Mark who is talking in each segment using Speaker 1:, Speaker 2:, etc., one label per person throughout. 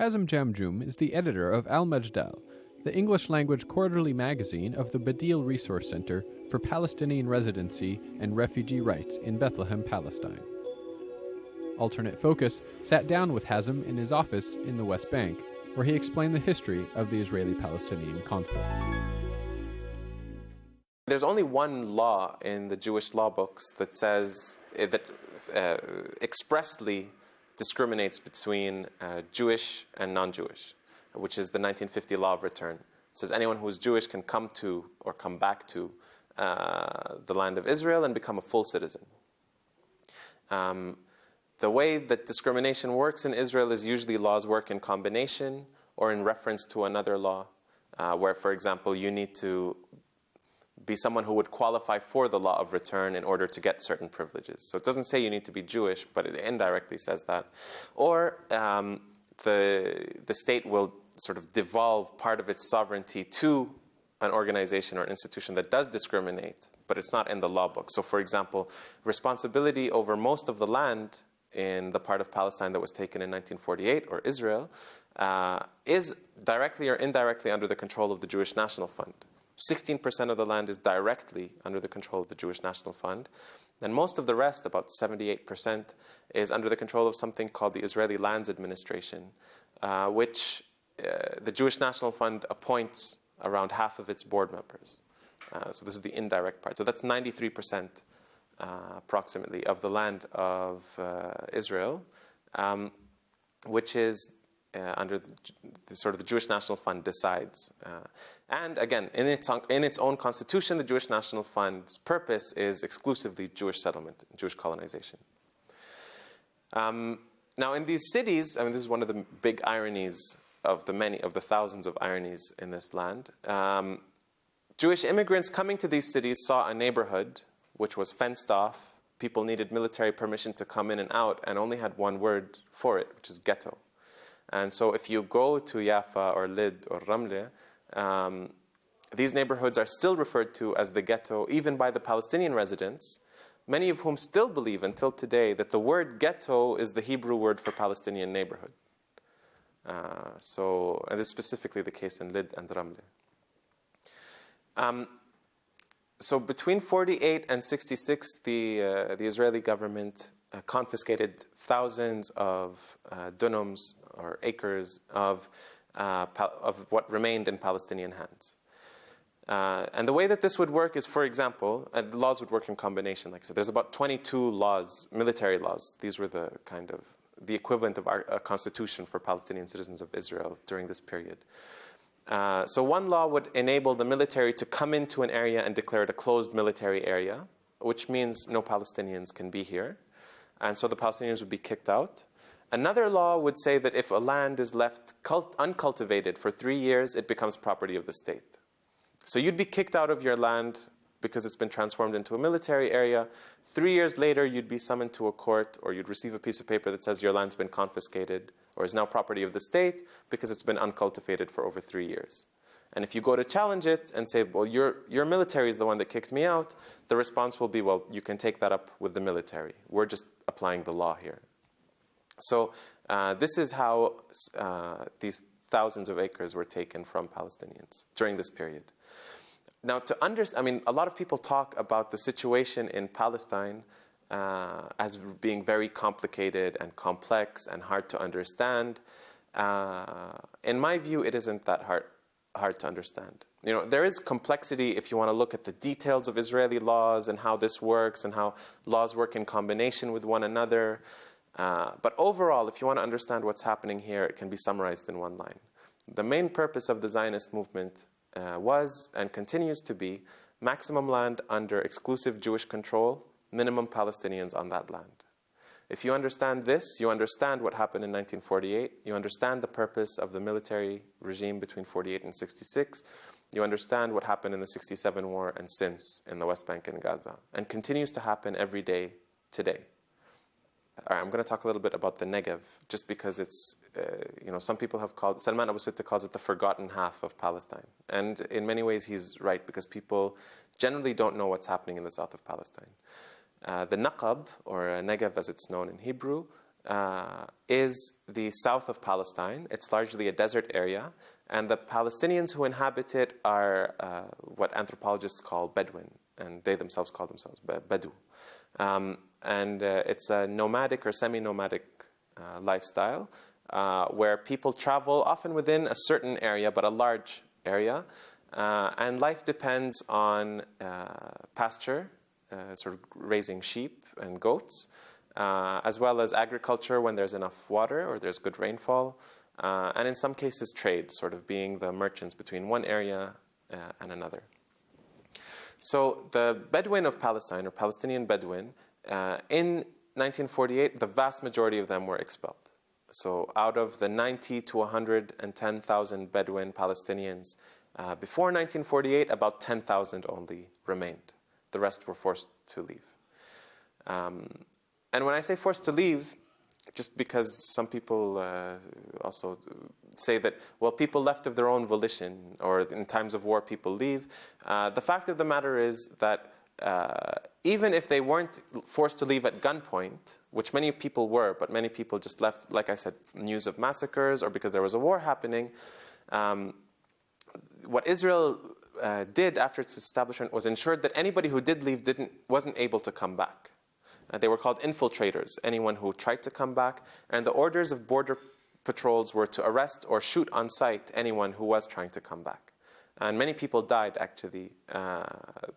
Speaker 1: Hazem Jamjoom is the editor of Al-Majdal, the English-language quarterly magazine of the Badil Resource Center for Palestinian Residency and Refugee Rights in Bethlehem, Palestine. Alternate Focus sat down with Hazem in his office in the West Bank, where he explained the history of the Israeli-Palestinian conflict.
Speaker 2: There's only one law in the Jewish law books that says that expressly discriminates between Jewish and non-Jewish, which is the 1950 Law of Return. It says anyone who is Jewish can come to or come back to the land of Israel and become a full citizen. The way that discrimination works in Israel is usually laws work in combination or in reference to another law, where, for example, you need to be someone who would qualify for the law of return in order to get certain privileges. So it doesn't say you need to be Jewish, but it indirectly says that. Or the state will sort of devolve part of its sovereignty to an organization or institution that does discriminate, but it's not in the law book. So, for example, responsibility over most of the land in the part of Palestine that was taken in 1948, or Israel, is directly or indirectly under the control of the Jewish National Fund. 16% of the land is directly under the control of the Jewish National Fund. And most of the rest, about 78%, is under the control of something called the Israeli Lands Administration, which the Jewish National Fund appoints around half of its board members. So this is the indirect part. So that's 93%, approximately, of the land of Israel, which is under the sort of the Jewish National Fund decides. And again, in its own constitution, the Jewish National Fund's purpose is exclusively Jewish settlement, Jewish colonization. Now, in these cities, I mean, this is one of the big ironies of the thousands of ironies in this land. Jewish immigrants coming to these cities saw a neighborhood which was fenced off. People needed military permission to come in and out, and only had one word for it, which is ghetto. And so if you go to Jaffa or Lid or Ramle, these neighborhoods are still referred to as the ghetto, even by the Palestinian residents, many of whom still believe until today that the word ghetto is the Hebrew word for Palestinian neighborhood. And this is specifically the case in Lid and Ramle. So between 48 and 66, the Israeli government confiscated thousands of dunums or acres of what remained in Palestinian hands. And the way that this would work is, for example, the laws would work in combination. Like I said, there's about 22 laws, military laws. These were the equivalent of a constitution for Palestinian citizens of Israel during this period. So one law would enable the military to come into an area and declare it a closed military area, which means no Palestinians can be here. And so the Palestinians would be kicked out. Another law would say that if a land is left uncultivated for 3 years, it becomes property of the state. So you'd be kicked out of your land because it's been transformed into a military area. 3 years later, you'd be summoned to a court, or you'd receive a piece of paper that says your land's been confiscated or is now property of the state because it's been uncultivated for over 3 years. And if you go to challenge it and say, well, your military is the one that kicked me out, the response will be, well, you can take that up with the military. We're just applying the law here. So this is how these thousands of acres were taken from Palestinians during this period. Now, to understand, I mean, a lot of people talk about the situation in Palestine as being very complicated and complex and hard to understand. In my view, it isn't that hard to understand. You know, there is complexity if you want to look at the details of Israeli laws and how this works and how laws work in combination with one another. But overall, if you want to understand what's happening here, it can be summarized in one line. The main purpose of the Zionist movement was and continues to be maximum land under exclusive Jewish control, minimum Palestinians on that land. If you understand this, you understand what happened in 1948. You understand the purpose of the military regime between 48 and 66. You understand what happened in the 67 war and since in the West Bank and Gaza, and continues to happen every day today. All right, I'm going to talk a little bit about the Negev, just because it's, some people have called, Salman Abu Sitta calls it the forgotten half of Palestine. And in many ways he's right, because people generally don't know what's happening in the south of Palestine. The Naqab, or Negev as it's known in Hebrew, is the south of Palestine. It's largely a desert area, and the Palestinians who inhabit it are what anthropologists call Bedouin, and they themselves call themselves Badu. It's a nomadic or semi-nomadic lifestyle where people travel often within a certain area, but a large area, and life depends on pasture, sort of raising sheep and goats, as well as agriculture when there's enough water or there's good rainfall, and in some cases trade, sort of being the merchants between one area and another. So the Bedouin of Palestine, or Palestinian Bedouin, in 1948, the vast majority of them were expelled. So out of the 90 to 110,000 Bedouin Palestinians before 1948, about 10,000 only remained. The rest were forced to leave. And when I say forced to leave, just because some people also say that, well, people left of their own volition, or in times of war people leave. The fact of the matter is that even if they weren't forced to leave at gunpoint, which many people were, but many people just left, like I said, news of massacres or because there was a war happening, what Israel did after its establishment was ensured that anybody who did leave wasn't able to come back. They were called infiltrators, anyone who tried to come back, and the orders of border patrols were to arrest or shoot on sight anyone who was trying to come back. And many people died, actually,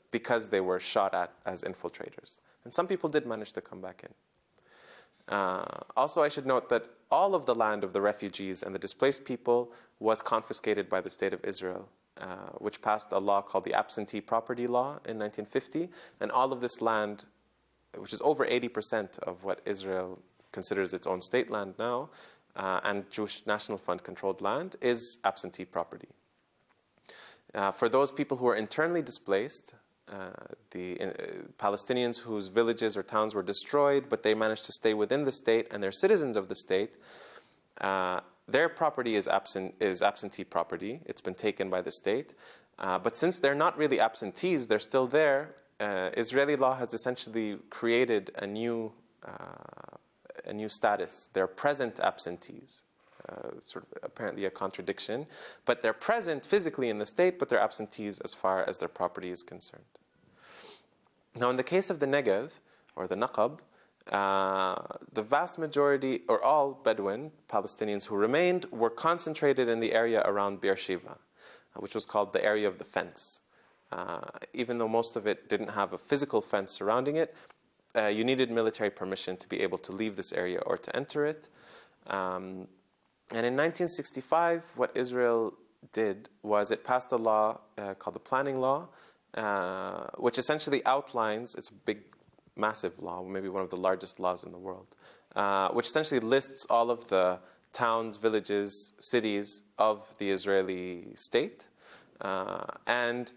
Speaker 2: because they were shot at as infiltrators. And some people did manage to come back in. Also, I should note that all of the land of the refugees and the displaced people was confiscated by the State of Israel, which passed a law called the Absentee Property Law in 1950. And all of this land, which is over 80% of what Israel considers its own state land now, and Jewish National Fund controlled land, is absentee property. For those people who are internally displaced, the Palestinians whose villages or towns were destroyed, but they managed to stay within the state and they're citizens of the state, their property is absentee property. It's been taken by the state. But since they're not really absentees, they're still there, Israeli law has essentially created a new status. They're present absentees. Sort of apparently a contradiction, but they're present physically in the state, but they're absentees as far as their property is concerned. Now, in the case of the Negev, or the Naqab, the vast majority, or all Bedouin Palestinians who remained, were concentrated in the area around Beersheba, which was called the area of the fence. Even though most of it didn't have a physical fence surrounding it, you needed military permission to be able to leave this area or to enter it. And in 1965, what Israel did was it passed a law called the Planning Law, which essentially outlines, it's a big, massive law, maybe one of the largest laws in the world, which essentially lists all of the towns, villages, cities of the Israeli state. And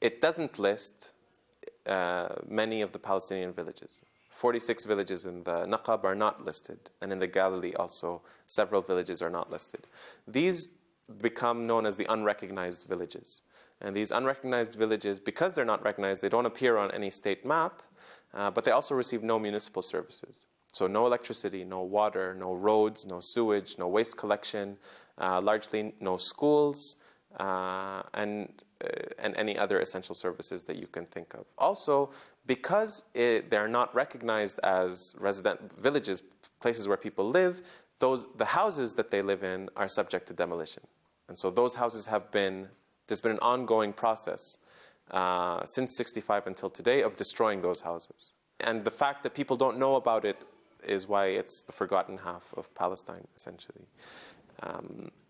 Speaker 2: it doesn't list many of the Palestinian villages. 46 villages in the Naqab are not listed, and in the Galilee also several villages are not listed. These become known as the unrecognized villages. And these unrecognized villages, because they're not recognized, they don't appear on any state map, but they also receive no municipal services. So no electricity, no water, no roads, no sewage, no waste collection, largely no schools, and any other essential services that you can think of. Also, because they're not recognized as resident villages, places where people live, the houses that they live in are subject to demolition. And so those houses there's been an ongoing process since 65 until today of destroying those houses. And the fact that people don't know about it is why it's the forgotten half of Palestine, essentially.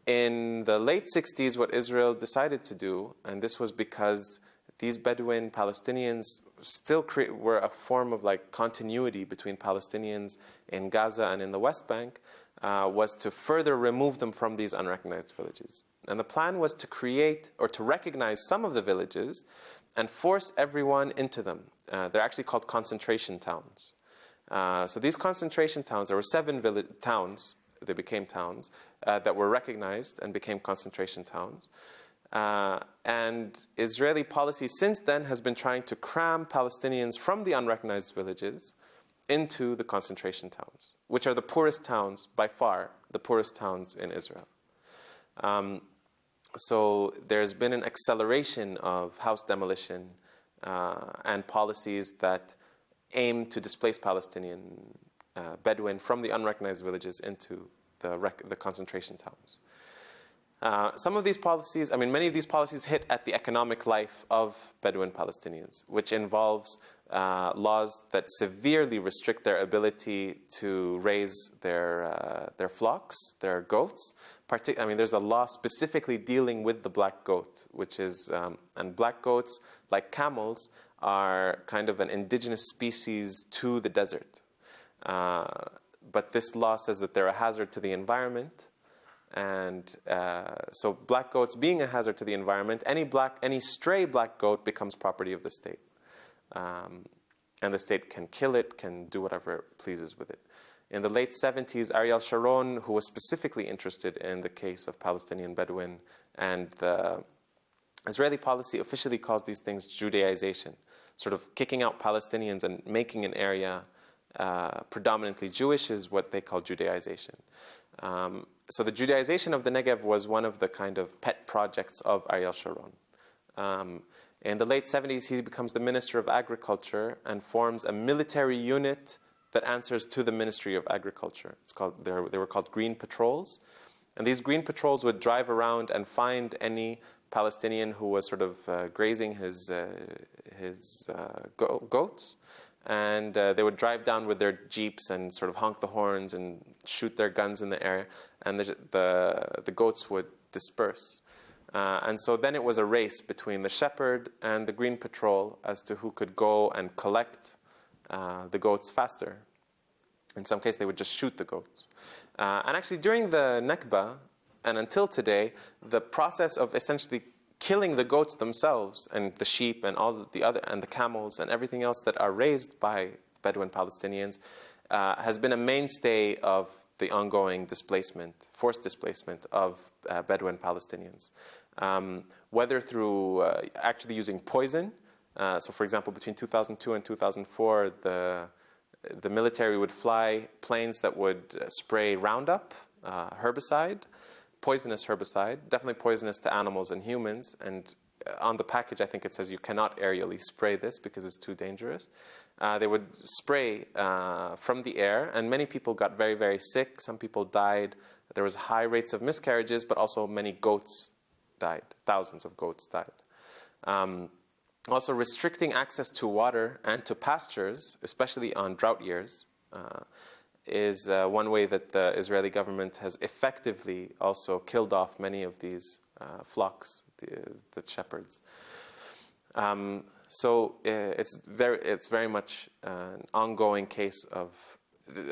Speaker 2: In the late 60s, what Israel decided to do, and this was because these Bedouin Palestinians still were a form of continuity between Palestinians in Gaza and in the West Bank, was to further remove them from these unrecognized villages. And the plan was to create or to recognize some of the villages and force everyone into them. They're actually called concentration towns. So these concentration towns, there were 7 towns, they became towns, that were recognized and became concentration towns. And Israeli policy since then has been trying to cram Palestinians from the unrecognized villages into the concentration towns, which are the poorest towns, by far, the poorest towns in Israel. So there's been an acceleration of house demolition and policies that aim to displace Palestinian Bedouin from the unrecognized villages into the concentration towns. Some of these policies, many of these policies hit at the economic life of Bedouin Palestinians, which involves laws that severely restrict their ability to raise their flocks, their goats. There's a law specifically dealing with the black goat, which is, and black goats, like camels, are kind of an indigenous species to the desert. But this law says that they're a hazard to the environment. And so black goats being a hazard to the environment, any stray black goat becomes property of the state. And the state can kill it, can do whatever it pleases with it. In the late 70s, Ariel Sharon, who was specifically interested in the case of Palestinian Bedouin, and the Israeli policy officially calls these things Judaization, sort of kicking out Palestinians and making an area predominantly Jewish is what they call Judaization. So the Judaization of the Negev was one of the kind of pet projects of Ariel Sharon. In the late 70s, he becomes the Minister of Agriculture and forms a military unit that answers to the Ministry of Agriculture. They were called Green Patrols. And these Green Patrols would drive around and find any Palestinian who was sort of grazing his goats. And they would drive down with their jeeps and sort of honk the horns and shoot their guns in the air. And the goats would disperse. And so then it was a race between the shepherd and the Green Patrol as to who could go and collect the goats faster. In some cases, they would just shoot the goats. And actually, during the Nakba, and until today, the process of essentially killing the goats themselves and the sheep and all the other and the camels and everything else that are raised by Bedouin Palestinians has been a mainstay of the ongoing forced displacement of Bedouin Palestinians. Whether through actually using poison. So, for example, between 2002 and 2004, the military would fly planes that would spray Roundup, herbicide, poisonous herbicide, definitely poisonous to animals and humans. And on the package, I think it says you cannot aerially spray this because it's too dangerous. They would spray from the air, and many people got very, very sick. Some people died. There was high rates of miscarriages, but also many goats died. Thousands of goats died. Also, restricting access to water and to pastures, especially on drought years, is one way that the Israeli government has effectively also killed off many of these flocks, the shepherds. So it's very much an ongoing case of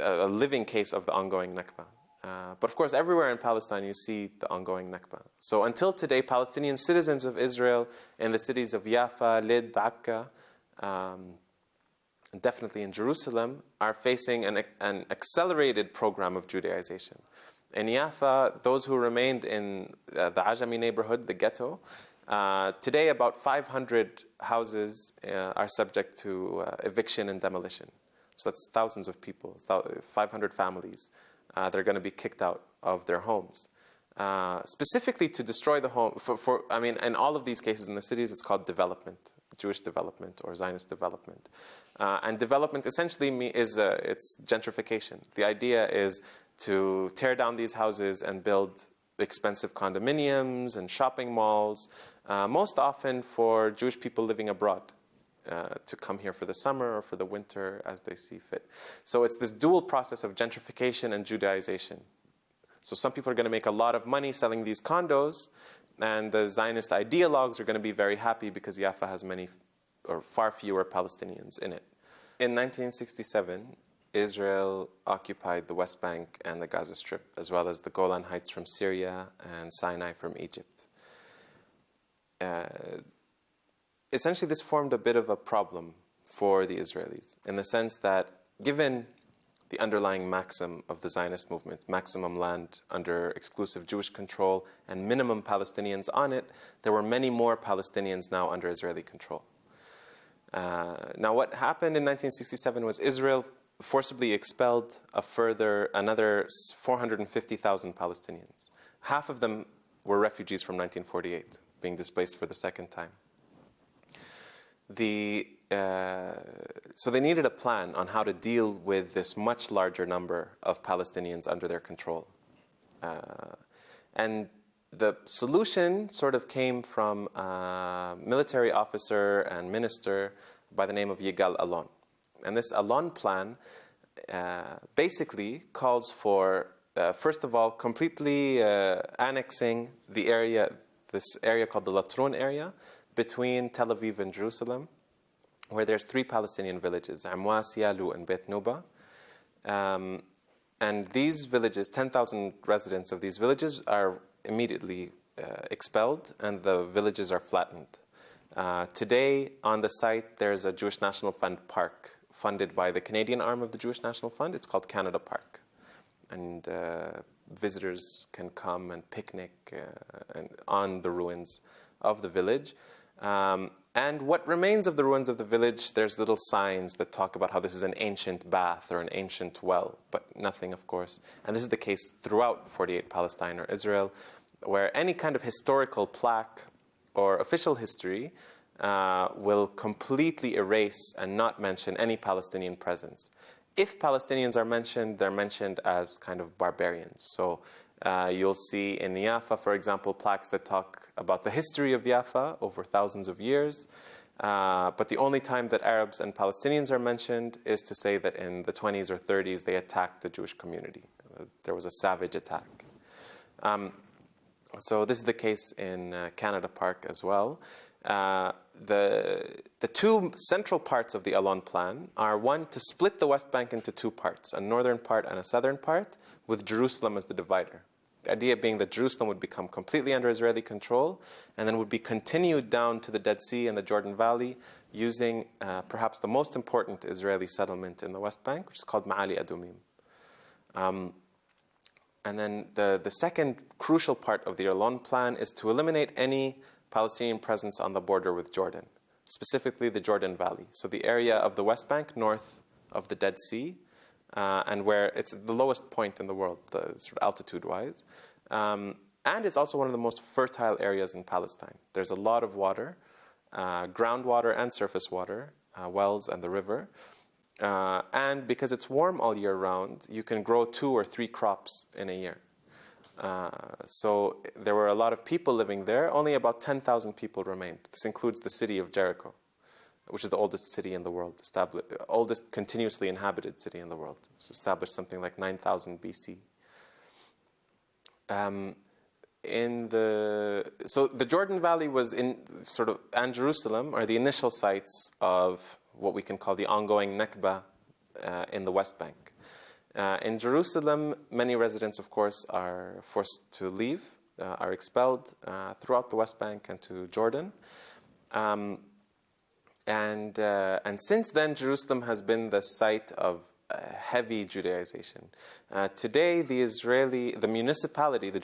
Speaker 2: a living case of the ongoing Nakba. But of course, everywhere in Palestine, you see the ongoing Nakba. So until today, Palestinian citizens of Israel in the cities of Jaffa, Lid, Akka, and definitely in Jerusalem, are facing an accelerated program of Judaization. In Jaffa, those who remained in the Ajami neighborhood, the ghetto, today about 500 houses are subject to eviction and demolition. So that's thousands of people, 500 families. They're going to be kicked out of their homes. Specifically to destroy the home, in all of these cases in the cities, it's called development, Jewish development or Zionist development. And development essentially it's gentrification. The idea is to tear down these houses and build expensive condominiums and shopping malls, most often for Jewish people living abroad. To come here for the summer or for the winter as they see fit. So it's this dual process of gentrification and Judaization. So some people are going to make a lot of money selling these condos, and the Zionist ideologues are going to be very happy because Jaffa has many or far fewer Palestinians in it. In 1967, Israel occupied the West Bank and the Gaza Strip, as well as the Golan Heights from Syria and Sinai from Egypt. Essentially, this formed a bit of a problem for the Israelis in the sense that given the underlying maxim of the Zionist movement, maximum land under exclusive Jewish control and minimum Palestinians on it, there were many more Palestinians now under Israeli control. Now, what happened in 1967 was Israel forcibly expelled another 450,000 Palestinians. Half of them were refugees from 1948, being displaced for the second time. So they needed a plan on how to deal with this much larger number of Palestinians under their control. And the solution sort of came from a military officer and minister by the name of Yigal Allon. And this Allon plan basically calls for, first of all, completely annexing the area, this area called the Latrun area, between Tel Aviv and Jerusalem, where there's 3 Palestinian villages, Amwas, Yalu, and Beit Nuba. And these villages, 10,000 residents of these villages are immediately expelled, and the villages are flattened. Today, on the site, there's a Jewish National Fund park funded by the Canadian arm of the Jewish National Fund. It's called Canada Park. And visitors can come and picnic on the ruins of the village. And what remains of the ruins of the village, there's little signs that talk about how this is an ancient bath or an ancient well, but nothing, of course. And this is the case throughout 48 Palestine or Israel, where any kind of historical plaque or official history will completely erase and not mention any Palestinian presence. If Palestinians are mentioned, they're mentioned as kind of barbarians. So you'll see in Jaffa, for example, plaques that talk about the history of Jaffa over thousands of years. But the only time that Arabs and Palestinians are mentioned is to say that in the 20s or 30s they attacked the Jewish community. There was a savage attack. So this is the case in Canada Park as well. The 2 central parts of the Allon plan are, one, to split the West Bank into 2 parts, a northern part and a southern part, with Jerusalem as the divider. The idea being that Jerusalem would become completely under Israeli control and then would be continued down to the Dead Sea and the Jordan Valley using perhaps the most important Israeli settlement in the West Bank, which is called Ma'ali Adumim. And then the second crucial part of the Allon plan is to eliminate any Palestinian presence on the border with Jordan, specifically the Jordan Valley. So the area of the West Bank north of the Dead Sea, and where it's the lowest point in the world, sort of altitude-wise. And it's also one of the most fertile areas in Palestine. There's a lot of water, groundwater and surface water, wells and the river. And because it's warm all year round, you can grow 2 or 3 crops in a year. So there were a lot of people living there. Only about 10,000 people remained. This includes the city of Jericho, which is the oldest city in the world, oldest continuously inhabited city in the world. It was established something like 9,000 BC. So the Jordan Valley was and Jerusalem are the initial sites of what we can call the ongoing Nakba in the West Bank. In Jerusalem, many residents, of course, are forced to leave, are expelled throughout the West Bank and to Jordan. And since then, Jerusalem has been the site of heavy Judaization. Today, the municipality, the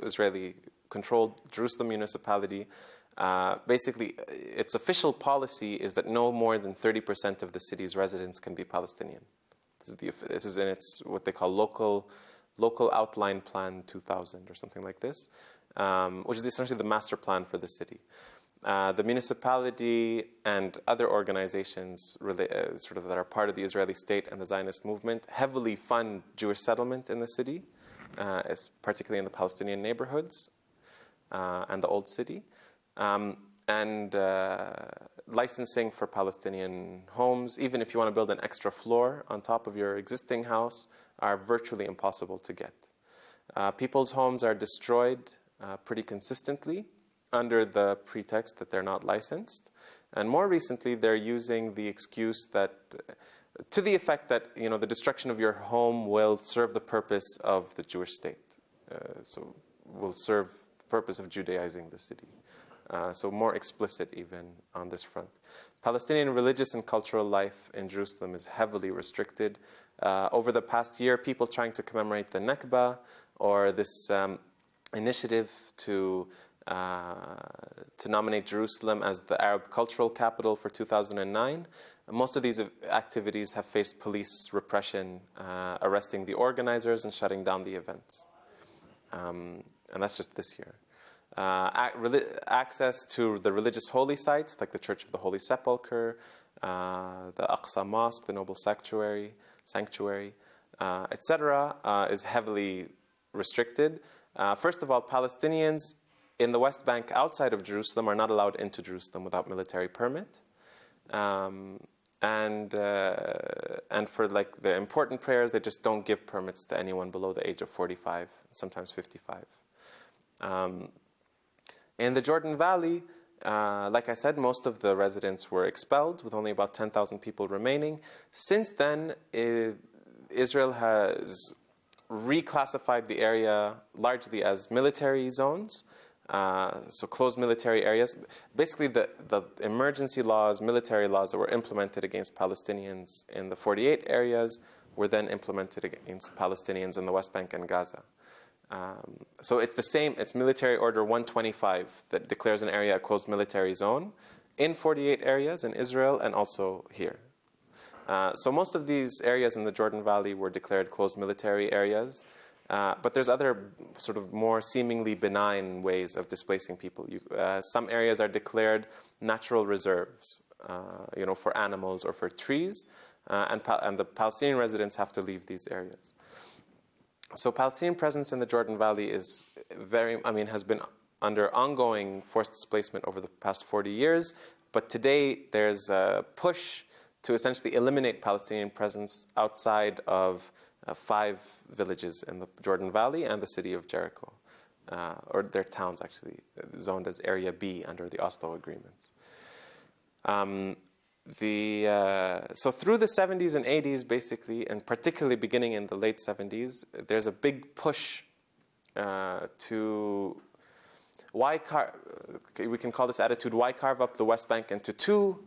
Speaker 2: Israeli-controlled Jerusalem municipality, basically, its official policy is that no more than 30% of the city's residents can be Palestinian. This is in what they call local outline plan 2000 or something like this, which is essentially the master plan for the city. The municipality and other organizations that are part of the Israeli state and the Zionist movement heavily fund Jewish settlement in the city, particularly in the Palestinian neighborhoods and the old city, and licensing for Palestinian homes, even if you want to build an extra floor on top of your existing house, are virtually impossible to get. People's homes are destroyed pretty consistently under the pretext that they're not licensed. And more recently, they're using the excuse that, to the effect that, the destruction of your home will serve the purpose of the Jewish state. So will serve the purpose of Judaizing the city. So more explicit even on this front. Palestinian religious and cultural life in Jerusalem is heavily restricted. Over the past year, people trying to commemorate the Nakba or this initiative to nominate Jerusalem as the Arab cultural capital for 2009 Most of these activities have faced police repression, arresting the organizers and shutting down the events. And that's just this year. Access to the religious holy sites, like the Church of the Holy Sepulchre, the Aqsa Mosque, the Noble Sanctuary, etc., is heavily restricted. First of all, Palestinians in the West Bank outside of Jerusalem are not allowed into Jerusalem without military permit. And for like the important prayers, they just don't give permits to anyone below the age of 45, sometimes 55. In the Jordan Valley, like I said, most of the residents were expelled, with only about 10,000 people remaining. Since then, Israel has reclassified the area largely as military zones, so closed military areas. Basically, the emergency laws, military laws that were implemented against Palestinians in the 48 areas were then implemented against Palestinians in the West Bank and Gaza. So it's the same, it's Military Order 125 that declares an area a closed military zone in 48 areas in Israel and also here. So most of these areas in the Jordan Valley were declared closed military areas, but there's other sort of more seemingly benign ways of displacing people. Some areas are declared natural reserves, for animals or for trees, and the Palestinian residents have to leave these areas. So Palestinian presence in the Jordan Valley is has been under ongoing forced displacement over the past 40 years. But today there's a push to essentially eliminate Palestinian presence outside of 5 villages in the Jordan Valley and the city of Jericho, or their towns actually, zoned as Area B under the Oslo agreements. So through the 70s and 80s, basically, and particularly beginning in the late 70s, there's a big push to we can call this attitude, why carve up the West Bank into 2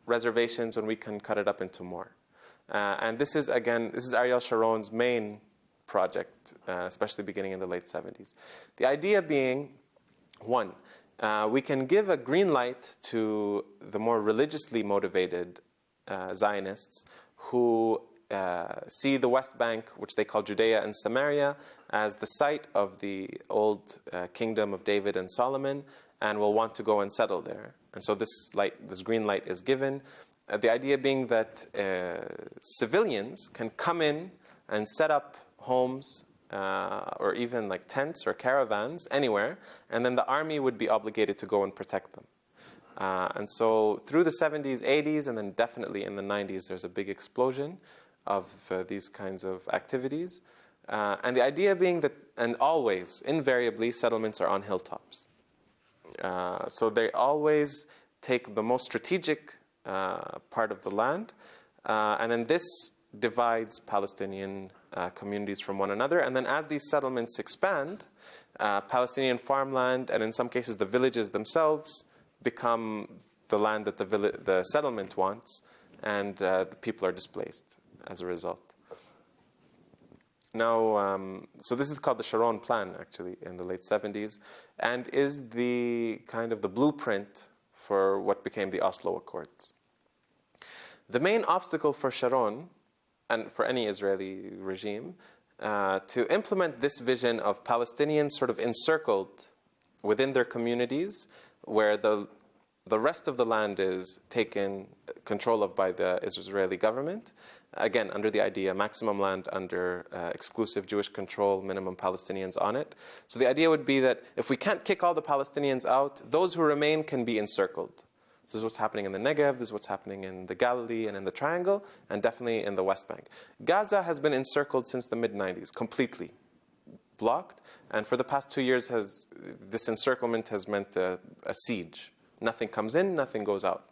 Speaker 2: reservations when we can cut it up into more? And this is Ariel Sharon's main project, especially beginning in the late 70s. The idea being, one, we can give a green light to the more religiously motivated Zionists who see the West Bank, which they call Judea and Samaria, as the site of the old kingdom of David and Solomon, and will want to go and settle there. And so this green light is given. The idea being that civilians can come in and set up homes, or even like tents or caravans anywhere, and then the army would be obligated to go and protect them. And so through the 70s, 80s, and then definitely in the 90s, there's a big explosion of these kinds of activities. And the idea being that, and always, invariably, settlements are on hilltops. So they always take the most strategic part of the land, and then this divides Palestinian communities from one another. And then as these settlements expand, Palestinian farmland, and in some cases the villages themselves, become the land that the settlement wants, and the people are displaced as a result. Now, so this is called the Sharon Plan, actually, in the late 70s, and is the kind of the blueprint for what became the Oslo Accords. The main obstacle for Sharon, and for any Israeli regime, to implement this vision of Palestinians sort of encircled within their communities, where the rest of the land is taken control of by the Israeli government, again, under the idea maximum land under exclusive Jewish control, minimum Palestinians on it. So the idea would be that if we can't kick all the Palestinians out, those who remain can be encircled. This is what's happening in the Negev, this is what's happening in the Galilee and in the Triangle, and definitely in the West Bank. Gaza has been encircled since the mid-90s, completely blocked, and for the past 2 years, this encirclement has meant a siege. Nothing comes in, nothing goes out.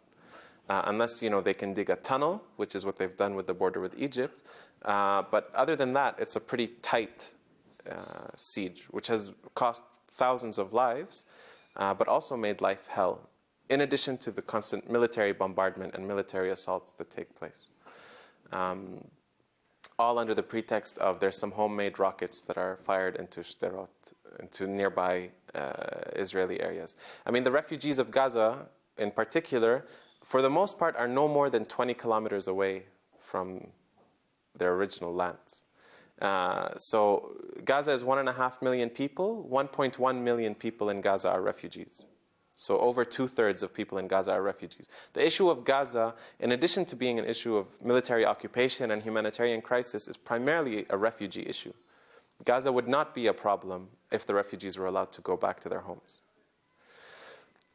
Speaker 2: Unless, they can dig a tunnel, which is what they've done with the border with Egypt. But other than that, it's a pretty tight siege, which has cost thousands of lives, but also made life hell, in addition to the constant military bombardment and military assaults that take place. All under the pretext of there's some homemade rockets that are fired into Sderot, into nearby Israeli areas. I mean, the refugees of Gaza, in particular, for the most part, are no more than 20 kilometers away from their original lands. So Gaza is 1.5 million people. 1.1 million people in Gaza are refugees. So over 2/3 of people in Gaza are refugees. The issue of Gaza, in addition to being an issue of military occupation and humanitarian crisis, is primarily a refugee issue. Gaza would not be a problem if the refugees were allowed to go back to their homes.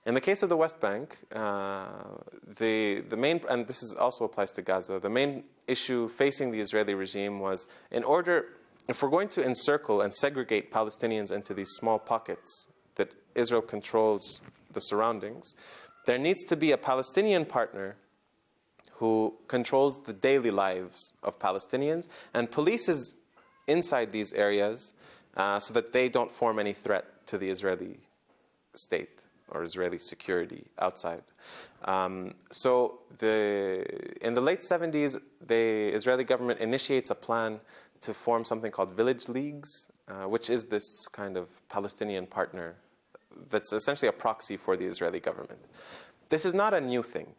Speaker 2: In the case of the West Bank, the main, and this also applies to Gaza, the main issue facing the Israeli regime was, if we're going to encircle and segregate Palestinians into these small pockets that Israel controls the surroundings, there needs to be a Palestinian partner who controls the daily lives of Palestinians and polices inside these areas so that they don't form any threat to the Israeli state or Israeli security outside. So in the late 70s, the Israeli government initiates a plan to form something called village leagues, which is this kind of Palestinian partner that's essentially a proxy for the Israeli government. This is not a new thing.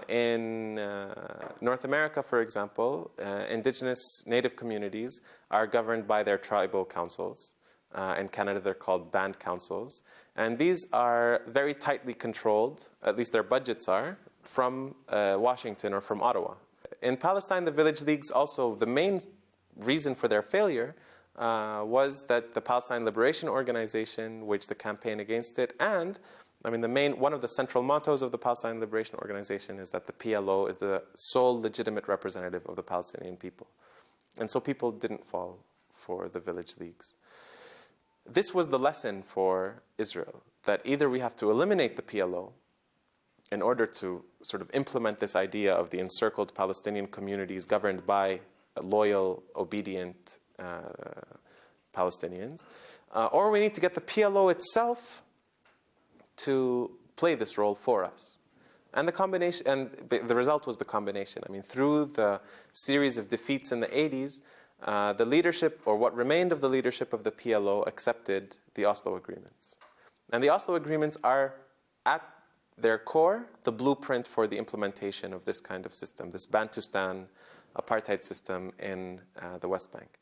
Speaker 2: In North America, for example, indigenous native communities are governed by their tribal councils. In Canada, they're called band councils. And these are very tightly controlled, at least their budgets are, from Washington or from Ottawa. In Palestine, the village leagues also, the main reason for their failure was that the Palestine Liberation Organization waged the campaign against it. And, one of the central mottos of the Palestine Liberation Organization is that the PLO is the sole legitimate representative of the Palestinian people. And so people didn't fall for the village leagues. This was the lesson for Israel, that either we have to eliminate the PLO in order to sort of implement this idea of the encircled Palestinian communities governed by loyal, obedient Palestinians, or we need to get the PLO itself to play this role for us. And the result was the combination. Through the series of defeats in the 80s, the leadership, or what remained of the leadership of the PLO, accepted the Oslo agreements. And the Oslo agreements are, at their core, the blueprint for the implementation of this kind of system, this Bantustan apartheid system in the West Bank.